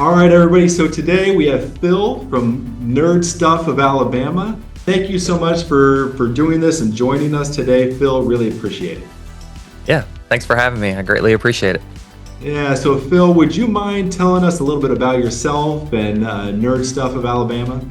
All right, everybody. So today we have Phil from Nerd Stuff of Alabama. Thank you so much for doing this and joining us today, Phil. Really appreciate it. Yeah, thanks for having me. I greatly appreciate it. Yeah, so Phil, would you mind telling us a little bit about yourself and Nerd Stuff of Alabama?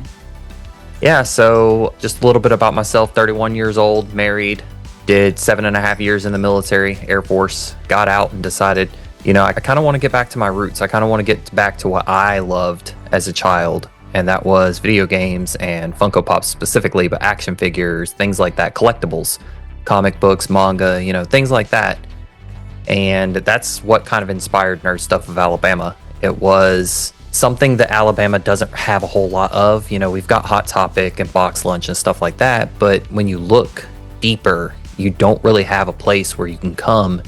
Yeah, so just a little bit about myself. 31 years old, married, did 7.5 years in the military, Air Force, got out and decided, I kind of want to get back to my roots. I kind of want to get back to what I loved as a child. And that was video games and Funko Pops specifically, but action figures, things like that, collectibles, comic books, manga, things like that. And that's what kind of inspired Nerd Stuff of Alabama. It was something that Alabama doesn't have a whole lot of. We've got Hot Topic and Box Lunch and stuff like that. But when you look deeper, you don't really have a place where you can come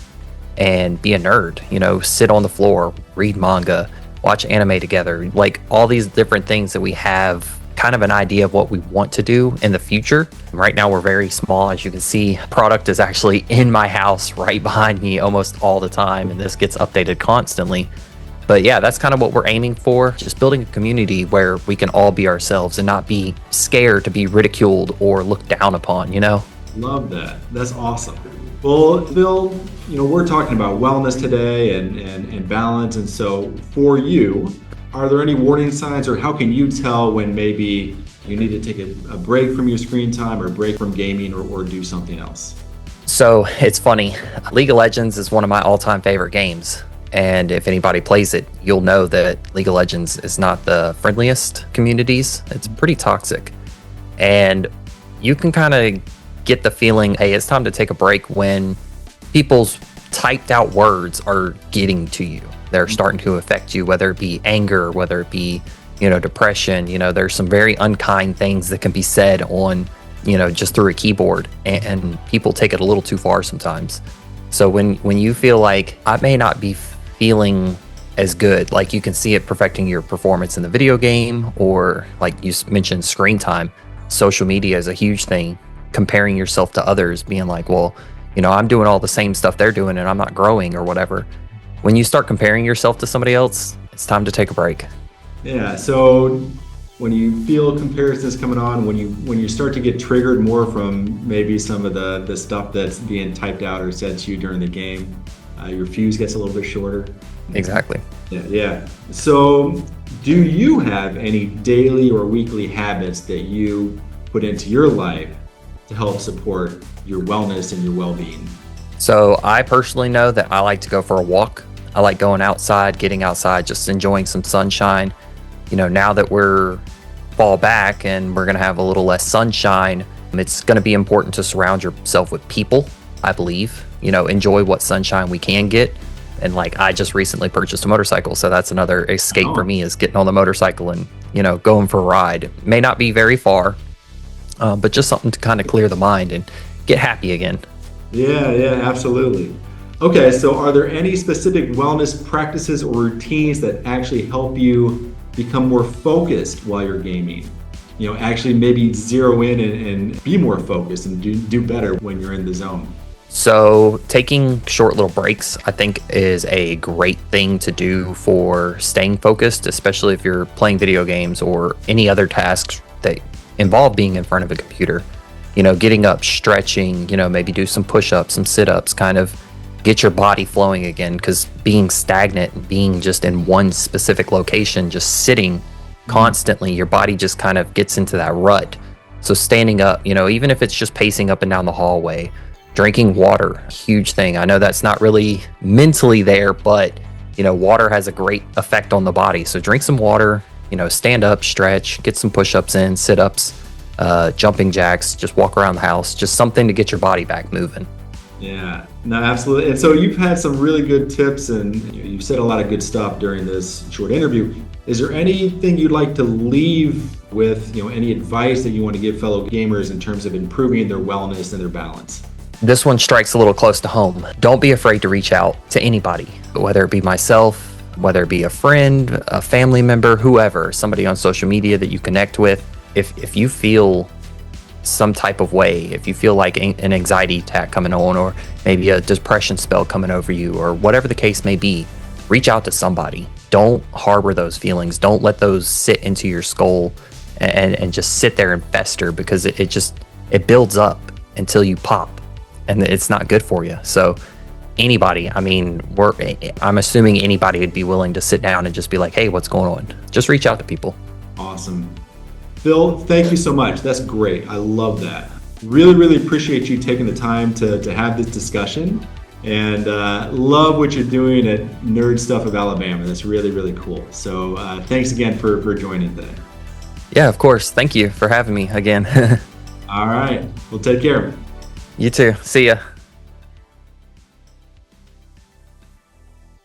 and be a nerd, sit on the floor, read manga, watch anime together, like all these different things that we have kind of an idea of what we want to do in the future. Right now we're very small. As you can see, product is actually in my house right behind me almost all the time, and this gets updated constantly. But yeah, that's kind of what we're aiming for, just building a community where we can all be ourselves and not be scared to be ridiculed or looked down upon, Love that. That's awesome. Well, Phil, we're talking about wellness today and balance. And so for you, are there any warning signs, or how can you tell when maybe you need to take a break from your screen time or break from gaming or do something else? So it's funny. League of Legends is one of my all-time favorite games. And if anybody plays it, you'll know that League of Legends is not the friendliest communities. It's pretty toxic. And you can kind of get the feeling, hey, it's time to take a break when people's typed out words are getting to you. They're starting to affect you, whether it be anger, whether it be, depression. There's some very unkind things that can be said on, just through a keyboard, and people take it a little too far sometimes. So when you feel like I may not be feeling as good, like you can see it perfecting your performance in the video game, or like you mentioned, screen time, social media is a huge thing. Comparing yourself to others, being like, well, I'm doing all the same stuff they're doing and I'm not growing or whatever. When you start comparing yourself to somebody else, it's time to take a break. Yeah. So when you feel comparisons coming on, when you start to get triggered more from maybe some of the stuff that's being typed out or said to you during the game, your fuse gets a little bit shorter. Exactly. Yeah. So do you have any daily or weekly habits that you put into your life to help support your wellness and your well-being? So I personally know that I like to go for a walk. I like going outside, getting outside, just enjoying some sunshine. Now that we're fall back and we're going to have a little less sunshine, it's going to be important to surround yourself with people, I believe. Enjoy what sunshine we can get. And like, I just recently purchased a motorcycle, so that's another escape for me, is getting on the motorcycle and, going for a ride. It may not be very far, but just something to kind of clear the mind and get happy again. Yeah, absolutely. Okay, so are there any specific wellness practices or routines that actually help you become more focused while you're gaming? Actually maybe zero in and be more focused and do better when you're in the zone. So taking short little breaks, I think, is a great thing to do for staying focused, especially if you're playing video games or any other tasks that involve being in front of a computer. Getting up, stretching, maybe do some push-ups, some sit-ups, kind of get your body flowing again, because being stagnant, being just in one specific location, just sitting constantly, your body just kind of gets into that rut. So standing up, even if it's just pacing up and down the hallway, drinking water, huge thing. I know that's not really mentally there, but water has a great effect on the body. So drink some water, stand up, stretch, get some push-ups in, sit-ups, jumping jacks, just walk around the house, just something to get your body back moving. Yeah, no, absolutely. And so you've had some really good tips, and you've said a lot of good stuff during this short interview. Is there anything you'd like to leave with, any advice that you want to give fellow gamers in terms of improving their wellness and their balance? This one strikes a little close to home. Don't be afraid to reach out to anybody, whether it be myself, whether it be a friend, a family member, whoever, somebody on social media that you connect with. If you feel some type of way, if you feel like an anxiety attack coming on, or maybe a depression spell coming over you, or whatever the case may be, reach out to somebody. don't harbor those feelings. Don't let those sit into your skull and just sit there and fester, because it builds up until you pop, and it's not good for you. So anybody, I mean, I'm assuming anybody would be willing to sit down and just be like, hey, what's going on? Just reach out to people. Awesome. Phil, thank you so much. That's great. I love that. Really, really appreciate you taking the time to have this discussion, and love what you're doing at Nerd Stuff of Alabama. That's really, really cool. So thanks again for joining today. Yeah, of course. Thank you for having me again. All right. Well, take care. You too. See ya.